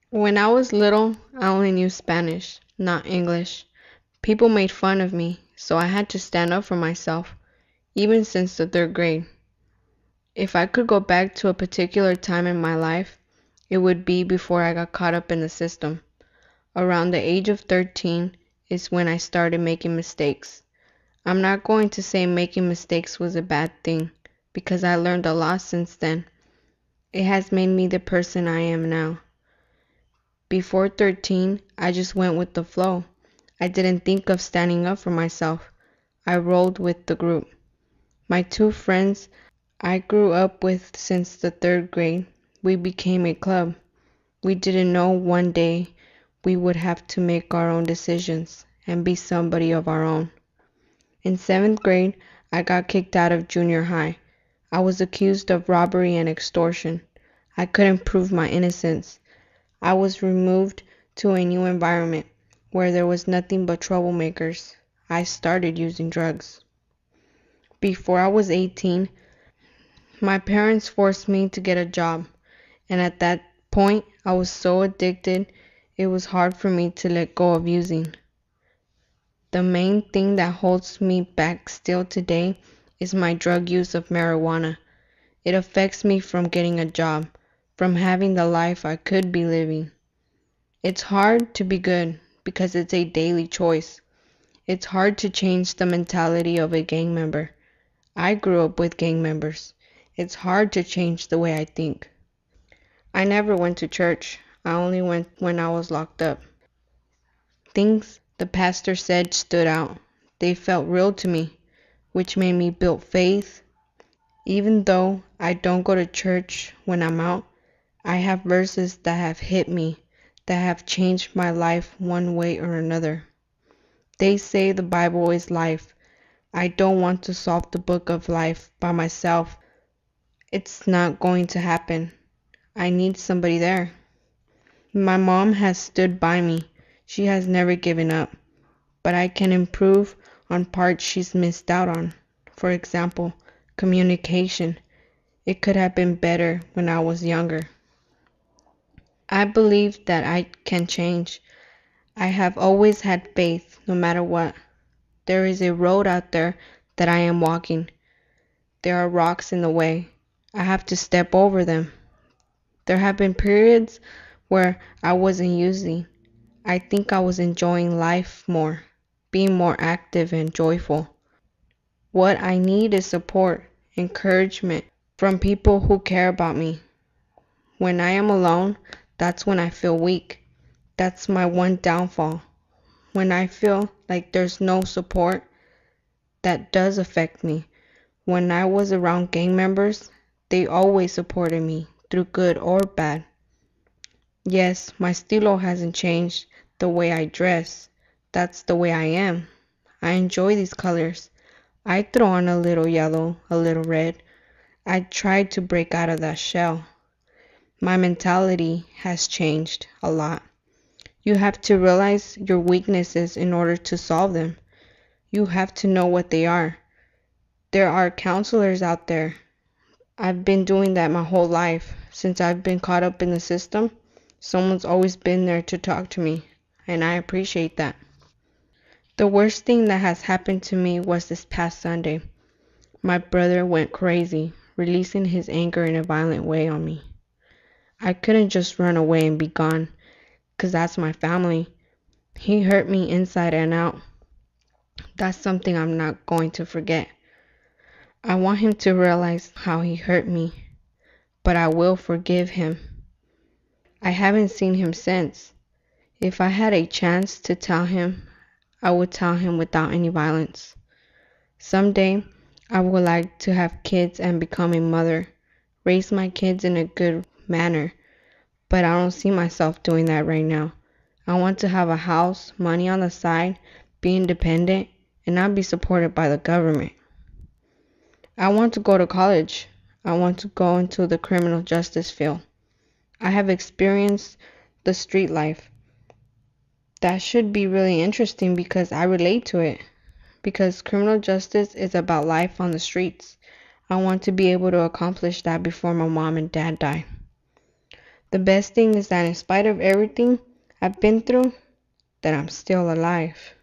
When I was little, I only knew Spanish, not English. People made fun of me, so I had to stand up for myself, even since the third grade. If I could go back to a particular time in my life, it would be before I got caught up in the system. Around the age of 13 is when I started making mistakes. I'm not going to say making mistakes was a bad thing, because I learned a lot since then. It has made me the person I am now. Before 13, I just went with the flow. I didn't think of standing up for myself. I rolled with the group. My two friends I grew up with since the third grade, we became a club. We didn't know one day we would have to make our own decisions and be somebody of our own. In seventh grade, I got kicked out of junior high. I was accused of robbery and extortion. I couldn't prove my innocence. I was removed to a new environment where there was nothing but troublemakers. I started using drugs. Before I was 18, my parents forced me to get a job, and at that point, I was so addicted it was hard for me to let go of using. The main thing that holds me back still today is my drug use of marijuana. It affects me from getting a job, from having the life I could be living. It's hard to be good because it's a daily choice. It's hard to change the mentality of a gang member. I grew up with gang members. It's hard to change the way I think. I never went to church. I only went when I was locked up. Things the pastor said stood out. They felt real to me, which made me build faith. Even though I don't go to church when I'm out, I have verses that have hit me, that have changed my life one way or another. They say the Bible is life. I don't want to solve the book of life by myself. It's not going to happen. I need somebody there. My mom has stood by me. She has never given up. But I can improve on parts she's missed out on. For example, communication. It could have been better when I was younger. I believe that I can change. I have always had faith, no matter what. There is a road out there that I am walking. There are rocks in the way. I have to step over them. There have been periods where I wasn't using. I think I was enjoying life more, being more active and joyful. What I need is support, encouragement from people who care about me. When I am alone, that's when I feel weak. That's my one downfall. When I feel like there's no support, that does affect me. When I was around gang members, they always supported me, through good or bad. Yes, my stilo hasn't changed the way I dress. That's the way I am. I enjoy these colors. I throw on a little yellow, a little red. I try to break out of that shell. My mentality has changed a lot. You have to realize your weaknesses in order to solve them. You have to know what they are. There are counselors out there. I've been doing that my whole life. Since I've been caught up in the system, someone's always been there to talk to me, and I appreciate that. The worst thing that has happened to me was this past Sunday. My brother went crazy, releasing his anger in a violent way on me. I couldn't just run away and be gone, 'cause that's my family. He hurt me inside and out. That's something I'm not going to forget. I want him to realize how he hurt me, but I will forgive him. I haven't seen him since. If I had a chance to tell him, I would tell him without any violence. Someday, I would like to have kids and become a mother, raise my kids in a good manner, but I don't see myself doing that right now. I want to have a house, money on the side, be independent, and not be supported by the government. I want to go to college. I want to go into the criminal justice field. I have experienced the street life. That should be really interesting because I relate to it. Because criminal justice is about life on the streets. I want to be able to accomplish that before my mom and dad die. The best thing is that in spite of everything I've been through, that I'm still alive.